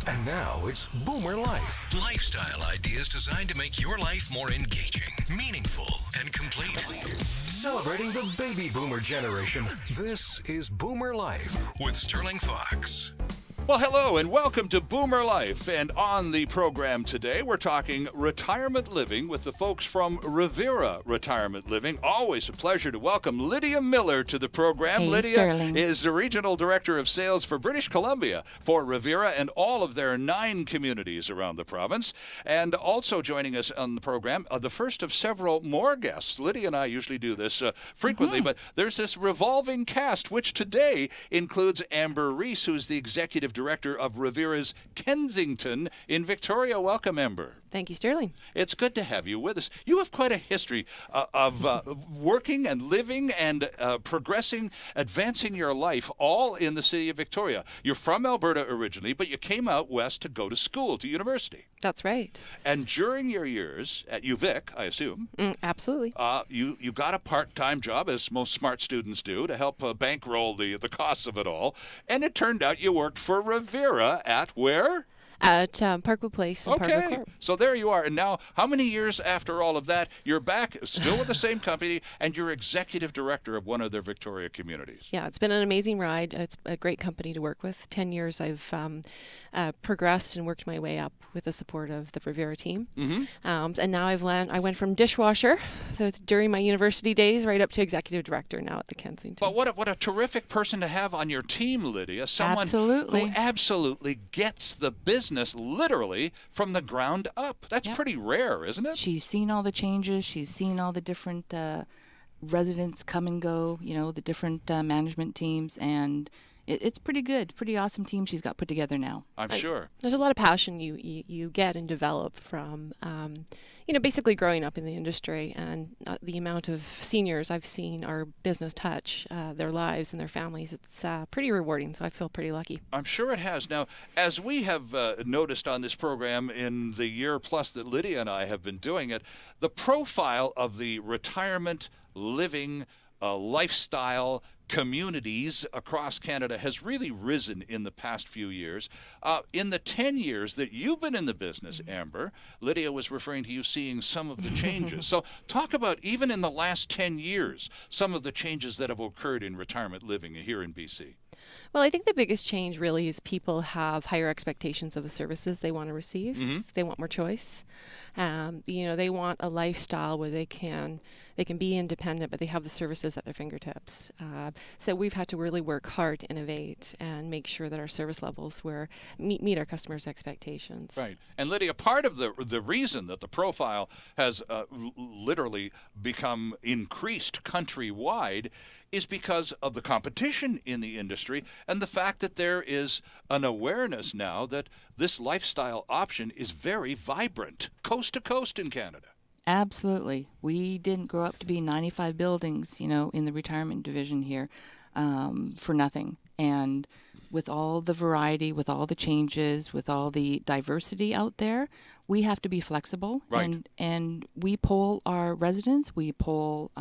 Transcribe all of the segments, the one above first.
And now it's Boomer Life. Lifestyle ideas designed to make your life more engaging, meaningful, and complete. Celebrating the baby boomer generation, this is Boomer Life with Sterling Fox. Well, hello and welcome to Boomer Life. And on the program today, we're talking retirement living with the folks from Revera Retirement Living. Always a pleasure to welcome Lydia Miller to the program. Hey, Lydia Sterling. is the Regional Director of Sales for British Columbia for Revera and all of their 9 communities around the province. And also joining us on the program, the first of several more guests. Lydia and I usually do this frequently, but there's this revolving cast, which today includes Amber Reese, who's the Executive Director of Revera's Kensington in Victoria. Welcome, Amber. Thank you, Sterling. It's good to have you with us. You have quite a history of working and living and progressing, advancing your life all in the city of Victoria. You're from Alberta originally, but you came out west to go to school, to university. That's right. And during your years at UVic, I assume, absolutely. You got a part-time job, as most smart students do, to help bankroll the costs of it all. And it turned out you worked for Revera at where? At Parkwood Place in Parkwood Court. So there you are. And now, how many years after all of that, you're back, still with the same company, and you're executive director of one of their Victoria communities? Yeah, it's been an amazing ride. It's a great company to work with. 10 years I've progressed and worked my way up with the support of the Revera team. And now I went from dishwasher during my university days right up to executive director now at the Kensington. But what a terrific person to have on your team, Lydia. Someone Absolutely. who absolutely gets the business literally from the ground up. That's pretty rare, isn't it? She's seen all the changes. She's seen all the different residents come and go, the different management teams, and it's pretty good. Pretty awesome team she's got put together now. I'm sure. There's a lot of passion you get and develop from, basically growing up in the industry, and the amount of seniors I've seen our business touch their lives and their families. It's pretty rewarding, so I feel pretty lucky. I'm sure it has. Now, as we have noticed on this program in the year plus that Lydia and I have been doing it, the profile of the retirement living lifestyle communities across Canada has really risen in the past few years. In the 10 years that you've been in the business, Amber, Lydia was referring to you seeing some of the changes. So talk about, even in the last 10 years, some of the changes that have occurred in retirement living here in BC. Well, I think the biggest change really is people have higher expectations of the services they want to receive. They want more choice. They want a lifestyle where they can be independent, but they have the services at their fingertips. So we've had to really work hard to innovate and make sure that our service levels meet our customers' expectations. Right. And Lydia, part of the reason that the profile has literally become increased countrywide is because of the competition in the industry and the fact that there is an awareness now that this lifestyle option is very vibrant, coast to coast in Canada. Absolutely. We didn't grow up to be 95 buildings, in the retirement division here for nothing. And with all the variety, with all the changes, with all the diversity out there, we have to be flexible. Right. And we poll our residents, we poll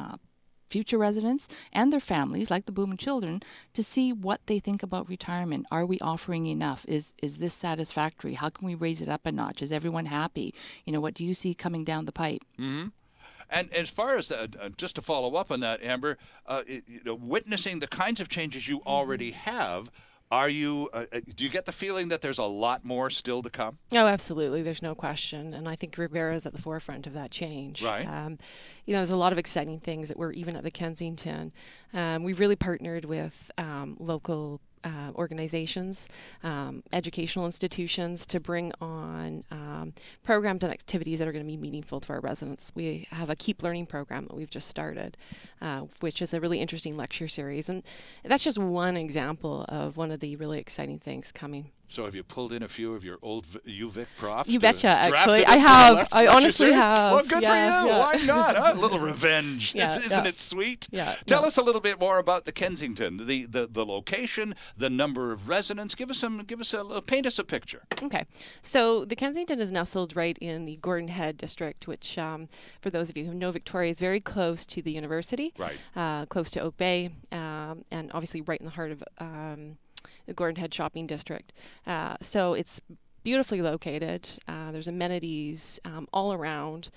future residents and their families, like the Boomer children, to see what they think about retirement. Are we offering enough? Is this satisfactory? How can we raise it up a notch? Is everyone happy? What do you see coming down the pipe? And as far as just to follow up on that, Amber, witnessing the kinds of changes you already have, do you get the feeling that there's a lot more still to come? Oh, absolutely. There's no question. And I think Revera is at the forefront of that change. Right. There's a lot of exciting things that we're even at the Kensington. We've really partnered with local organizations, educational institutions to bring on programs and activities that are going to be meaningful to our residents. We have a Keep Learning program that we've just started, which is a really interesting lecture series. And that's just one example of one of the really exciting things coming. So have you pulled in a few of your old UVic profs? You betcha, actually. I have. I honestly have. Well, good for you. Yeah. Why not? A little revenge. Yeah, Isn't it sweet? Yeah. Tell us a little bit more about the Kensington, the location, the number of residents. Paint us a picture. Okay. So the Kensington is nestled right in the Gordon Head district, which, for those of you who know Victoria, is very close to the university. Right. Close to Oak Bay, and obviously right in the heart of the Gordon Head shopping district. So it's beautifully located. There's amenities all around.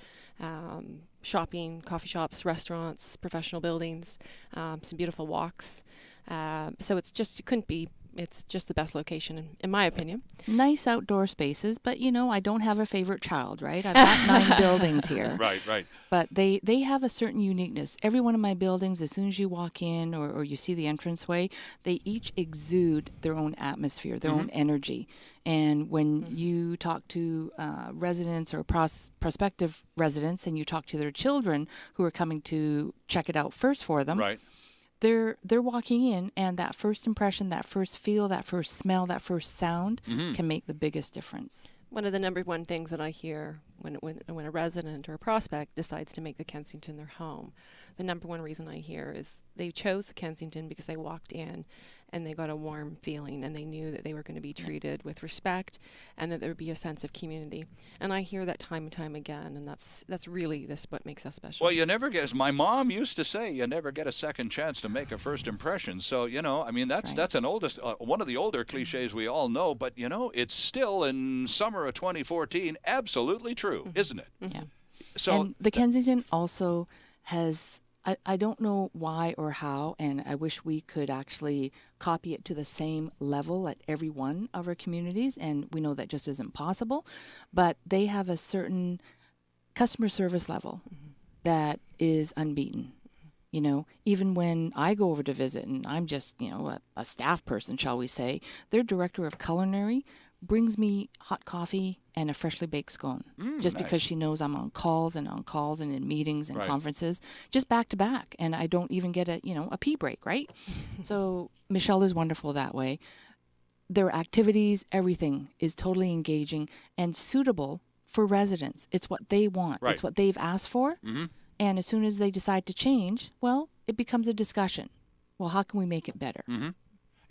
Shopping, coffee shops, restaurants, professional buildings, some beautiful walks. So it's just the best location, in my opinion. Nice outdoor spaces, but you know, I don't have a favorite child, right? I've got 9 buildings here. Right. But they have a certain uniqueness. Every one of my buildings, as soon as you walk in or you see the entranceway, they each exude their own atmosphere, their own energy. And when you talk to residents or prospective residents, and you talk to their children who are coming to check it out first for them, Right. they're walking in, and that first impression, that first feel, that first smell, that first sound can make the biggest difference. One of the number one things that I hear when a resident or a prospect decides to make the Kensington their home, the number one reason I hear is they chose the Kensington because they walked in and they got a warm feeling, and they knew that they were going to be treated with respect, and that there would be a sense of community. And I hear that time and time again, and that's really what makes us special. Well, you never get, as my mom used to say, you never get a second chance to make a first impression. So, you know, I mean, that's an one of the older cliches we all know, but, you know, it's still in summer of 2014 absolutely true, isn't it? Yeah. So and the Kensington also has, I don't know why or how, and I wish we could actually copy it to the same level at every one of our communities, and we know that just isn't possible, but they have a certain customer service level that is unbeaten. You know, even when I go over to visit, and I'm just, you know, a staff person, shall we say, their director of culinary brings me hot coffee and a freshly baked scone, just nice. because she knows I'm on calls and in meetings and conferences, just back to back, and I don't even get a pee break, right? So Michelle is wonderful that way. Their activities, everything is totally engaging and suitable for residents. It's what they want. Right. It's what they've asked for. And as soon as they decide to change, well, it becomes a discussion. Well, how can we make it better?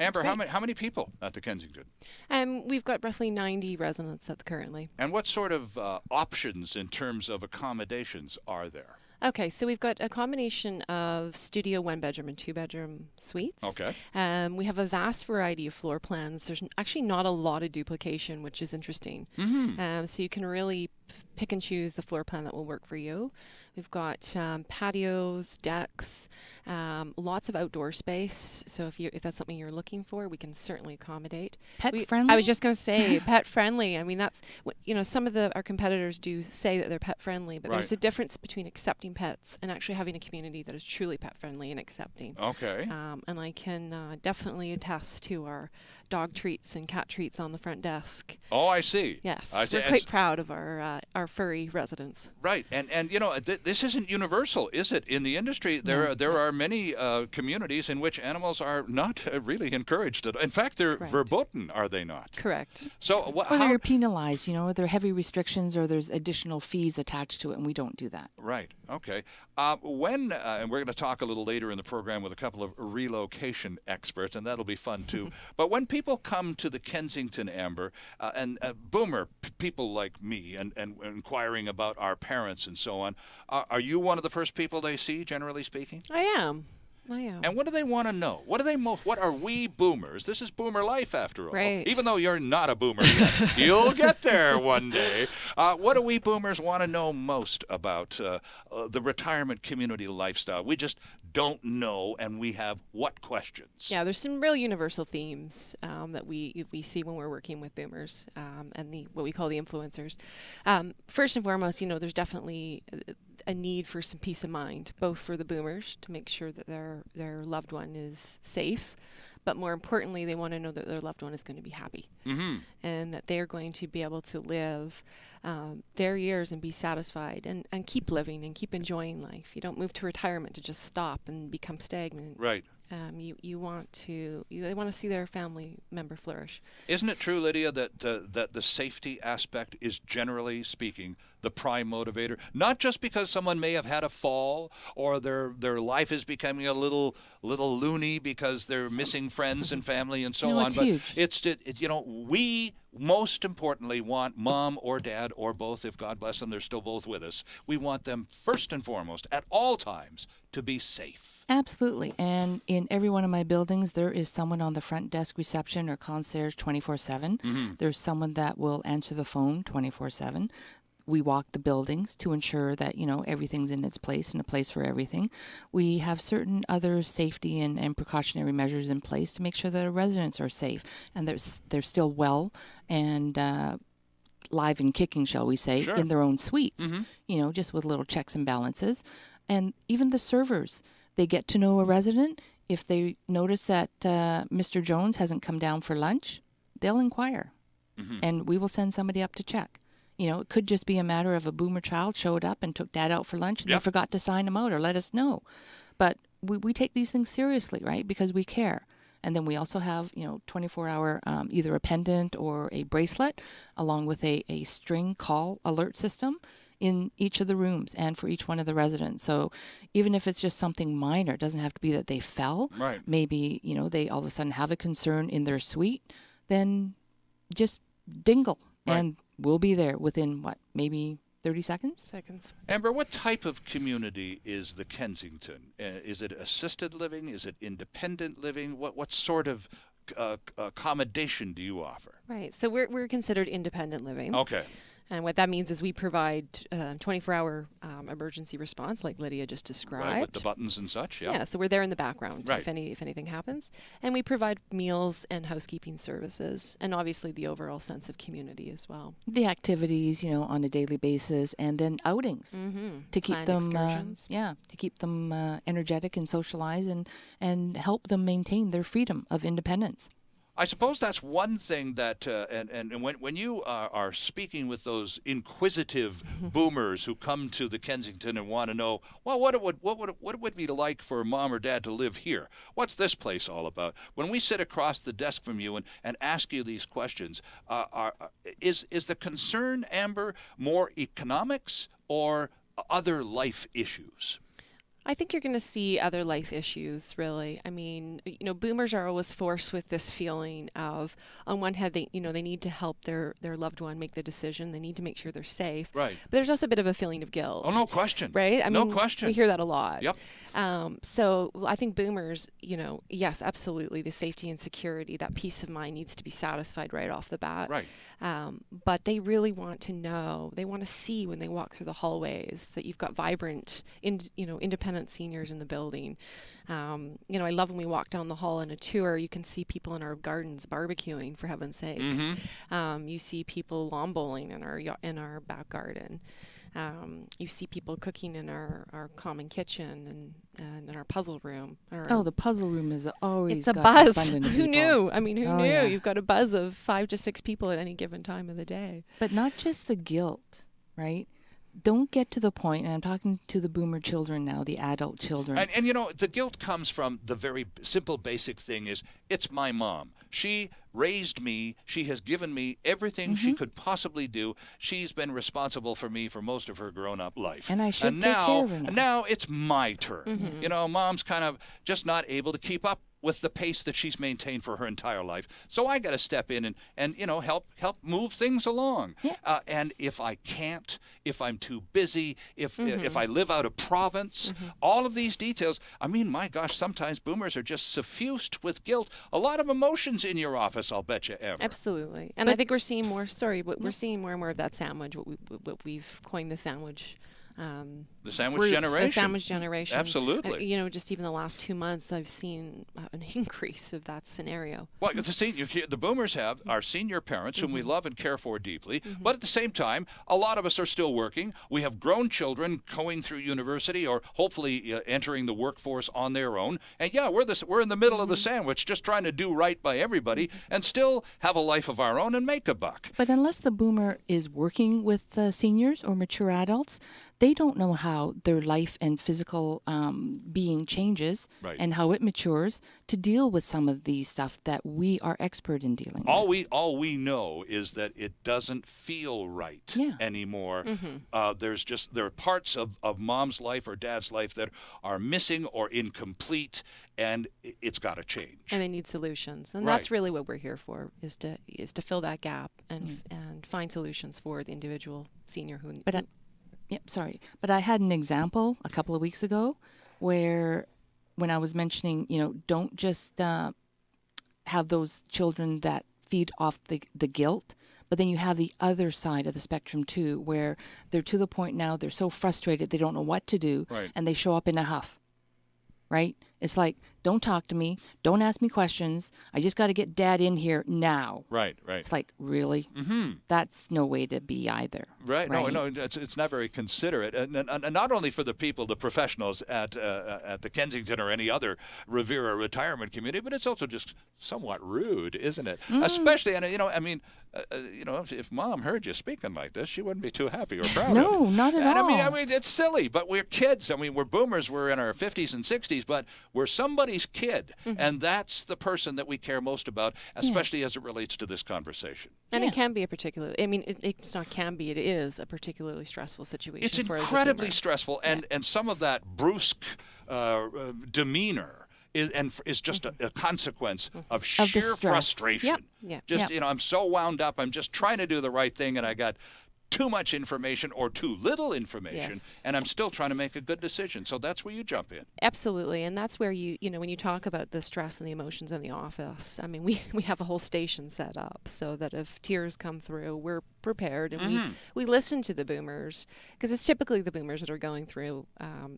Amber, how many people at the Kensington? We've got roughly 90 residents currently. And what sort of options in terms of accommodations are there? Okay, so we've got a combination of studio 1-bedroom and 2-bedroom suites. Okay. We have a vast variety of floor plans. There's actually not a lot of duplication, which is interesting. So you can really pick and choose the floor plan that will work for you. We've got patios, decks, lots of outdoor space. So if that's something you're looking for, we can certainly accommodate. Pet friendly? I was just going to say pet friendly. I mean, that's some of our competitors do say that they're pet friendly, but there's a difference between accepting pets and actually having a community that is truly pet friendly and accepting. Okay. And I can definitely attest to our dog treats and cat treats on the front desk. Oh, I see. Yes, I see. we're quite proud of our furry residents. Right, and you know, this isn't universal, is it? In the industry, there are many communities in which animals are not really encouraged. In fact, they're verboten, are they not? Correct. So, or they're penalized. You know, there are heavy restrictions, or there's additional fees attached to it, and we don't do that. Right. Okay. And we're going to talk a little later in the program with a couple of relocation experts, and that'll be fun too. But when people come to the Kensington, Amber, and Boomer, people like me, and inquiring about our parents and so on, are you one of the first people they see, generally speaking? I am. And what do they want to know? What are we boomers? This is Boomer Life, after all. Right. Even though you're not a boomer yet. You'll get there one day. What do we boomers want to know most about the retirement community lifestyle? We just don't know, and we have what questions? Yeah, there's some real universal themes that we see when we're working with boomers and what we call the influencers. First and foremost, there's definitely a need for some peace of mind, both for the boomers to make sure that their loved one is safe, but more importantly, they want to know that their loved one is going to be happy, and that they're going to be able to live their years and be satisfied and keep living and keep enjoying life. You don't move to retirement to just stop and become stagnant. Right. They want to see their family member flourish. Isn't it true, Lydia, that the safety aspect is, generally speaking, the prime motivator, not just because someone may have had a fall or their life is becoming a little loony because they're missing friends and family and so on. It's but huge. it's we most importantly want mom or dad or both, if God bless them, they're still both with us. We want them first and foremost at all times to be safe. Absolutely. And in every one of my buildings, there is someone on the front desk reception or concierge 24/7. There's someone that will answer the phone 24/7. We walk the buildings to ensure that, everything's in its place and a place for everything. We have certain other safety and precautionary measures in place to make sure that our residents are safe and they're still well and live and kicking, shall we say, Sure. in their own suites, just with little checks and balances. And even the servers, they get to know a resident. If they notice that Mr. Jones hasn't come down for lunch, they'll inquire. And we will send somebody up to check. It could just be a matter of a boomer child showed up and took dad out for lunch and they forgot to sign him out or let us know. But we take these things seriously, right? Because we care. And then we also have, 24-hour either a pendant or a bracelet along with a string call alert system in each of the rooms and for each one of the residents. So even if it's just something minor, it doesn't have to be that they fell. Right. Maybe, they all of a sudden have a concern in their suite, then just dingle. Right. And we'll be there within, maybe 30 seconds? Amber, what type of community is the Kensington? Is it assisted living? Is it independent living? What sort of accommodation do you offer? Right. So we're considered independent living. Okay. And what that means is we provide 24-hour emergency response, like Lydia just described. Right, with the buttons and such, yeah. Yeah, so we're there in the background Right. if anything happens. And we provide meals and housekeeping services, and obviously the overall sense of community as well. The activities, on a daily basis, and then outings to keep Planned them, excursions. to keep them energetic and socialize and help them maintain their freedom of independence. I suppose that's one thing that, and when you are speaking with those inquisitive boomers who come to the Kensington and want to know, well, what it would be like for mom or dad to live here? What's this place all about? When we sit across the desk from you and ask you these questions, is the concern, Amber, more economics or other life issues? I think you're going to see other life issues, really. I mean, boomers are always forced with this feeling of, on one hand, they need to help their loved one make the decision. They need to make sure they're safe. Right. But there's also a bit of a feeling of guilt. Oh, no question. Right? I no mean, question. We hear that a lot. Yep. So I think boomers, yes, absolutely, the safety and security, that peace of mind needs to be satisfied right off the bat. Right. But they really want to know, they want to see when they walk through the hallways that you've got vibrant, independent seniors in the building. I love when we walk down the hall in a tour, you can see people in our gardens barbecuing, for heaven's sakes. You see people lawn bowling in our back garden. You see people cooking in our common kitchen and in our puzzle room. The puzzle room is always it's a got buzz. abundant Who people. knew? I mean, who knew? Yeah. You've got a buzz of 5 to 6 people at any given time of the day. But not just the guilt, right? Don't get to the point, and I'm talking to the boomer children now, the adult children. And the guilt comes from the very simple basic thing is, it's my mom. She raised me. She has given me everything she could possibly do. She's been responsible for me for most of her grown-up life. And I should take care of her now. And now it's my turn. Mom's kind of just not able to keep up with the pace that she's maintained for her entire life. So I got to step in and help move things along. Yeah. And if I can't, if I'm too busy, if I live out of province, all of these details, I mean, my gosh, sometimes boomers are just suffused with guilt. A lot of emotions in your office, I'll bet you, Amber. Absolutely. And I think we're seeing more, we're seeing more and more of that sandwich, what we've coined the sandwich. The sandwich generation. The sandwich generation. Absolutely. Just even the last 2 months, I've seen an increase of that scenario. Well, the boomers have our senior parents, whom we love and care for deeply, but at the same time, a lot of us are still working. We have grown children going through university or hopefully entering the workforce on their own. And yeah, we're in the middle of the sandwich, just trying to do right by everybody and still have a life of our own and make a buck. But unless the boomer is working with seniors or mature adults, they they don't know how their life and physical being changes Right. and how it matures to deal with some of these stuff that we are expert in dealing with. All we know is that it doesn't feel right anymore. There are parts of mom's life or dad's life that are missing or incomplete, and it's got to change. And they need solutions, and Right. that's really what we're here for: is to fill that gap and find solutions for the individual senior who. But I had an example a couple of weeks ago where, when I was mentioning, don't just have those children that feed off the guilt, but then you have the other side of the spectrum too, where they're to the point now they're so frustrated they don't know what to do, Right. and they show up in a huff. Right? It's like, don't talk to me, don't ask me questions. I just got to get dad in here now. Right. It's like, really? That's no way to be either. Right. No, it's not very considerate, and not only for the people, the professionals at the Kensington or any other Revera retirement community, but it's also just somewhat rude, isn't it? Especially, and if mom heard you speaking like this, she wouldn't be too happy or proud. No, not at all. I mean, it's silly, but we're kids. I mean, we're boomers. We're in our 50s and 60s, but we're somebody's kid, and that's the person that we care most about, especially as it relates to this conversation. And it can be it's not can be, it is a particularly stressful situation. It's for incredibly stressful, and some of that brusque demeanor is just a consequence of sheer frustration. I'm so wound up. I'm just trying to do the right thing, and I got too much information or too little information, and I'm still trying to make a good decision. So that's where you jump in. Absolutely, and that's where when you talk about the stress and the emotions in the office, I mean, we have a whole station set up so that if tears come through, we're prepared, and we listen to the boomers, because it's typically the boomers that are going through,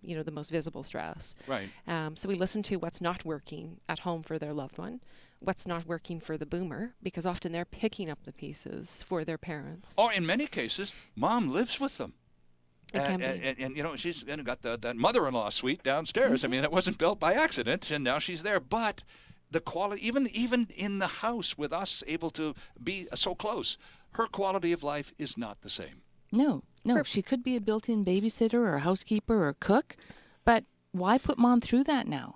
the most visible stress. Right. So we listen to what's not working at home for their loved one, what's not working for the boomer, because often they're picking up the pieces for their parents. Or in many cases, mom lives with them. And she's got that mother-in-law suite downstairs. I mean, it wasn't built by accident, and now she's there. But the quality, even in the house with us able to be so close, her quality of life is not the same. No. She could be a built-in babysitter or a housekeeper or a cook, but why put mom through that now?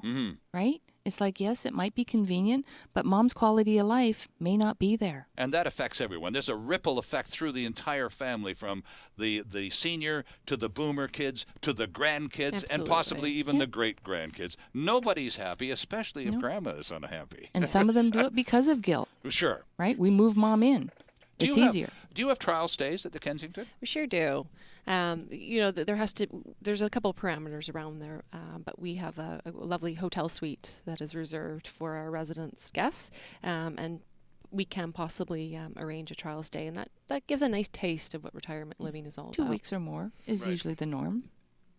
Right? It's like, yes, it might be convenient, but mom's quality of life may not be there. And that affects everyone. There's a ripple effect through the entire family, from the senior to the boomer kids to the grandkids, and possibly even the great-grandkids. Nobody's happy, especially if grandma is unhappy. And some of them do it because of guilt. Sure. Right? We move mom in. It's easier. Do you have trial stays at the Kensington? We sure do. There's a couple of parameters around there, but we have a lovely hotel suite that is reserved for our residents' guests, and we can possibly arrange a trial stay, and that gives a nice taste of what retirement living is all about. 2 weeks or more is usually the norm.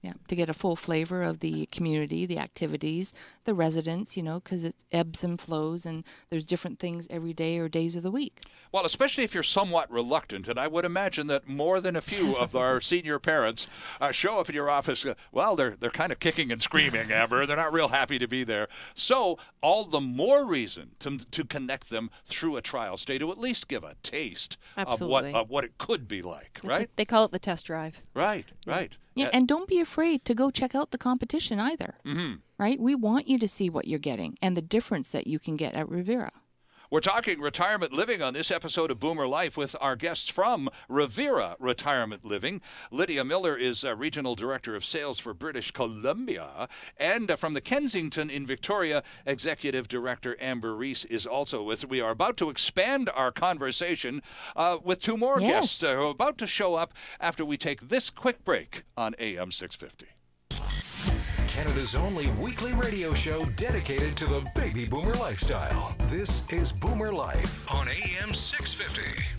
Yeah, to get a full flavor of the community, the activities, the residents, because it ebbs and flows, and there's different things every day or days of the week. Well, especially if you're somewhat reluctant, and I would imagine that more than a few of our senior parents show up in your office. They're kind of kicking and screaming, Amber. They're not real happy to be there. So all the more reason to connect them through a trial stay, to at least give a taste of what it could be like, right? They call it the test drive. Right. Yeah, and don't be afraid to go check out the competition either. Right? We want you to see what you're getting and the difference that you can get at Revera. We're talking retirement living on this episode of Boomer Life with our guests from Revera Retirement Living. Lydia Miller is Regional Director of Sales for British Columbia. And from the Kensington in Victoria, Executive Director Amber Reese is also with us. We are about to expand our conversation with two more guests who are about to show up after we take this quick break on AM 650. Canada's only weekly radio show dedicated to the baby boomer lifestyle. This is Boomer Life on AM 650.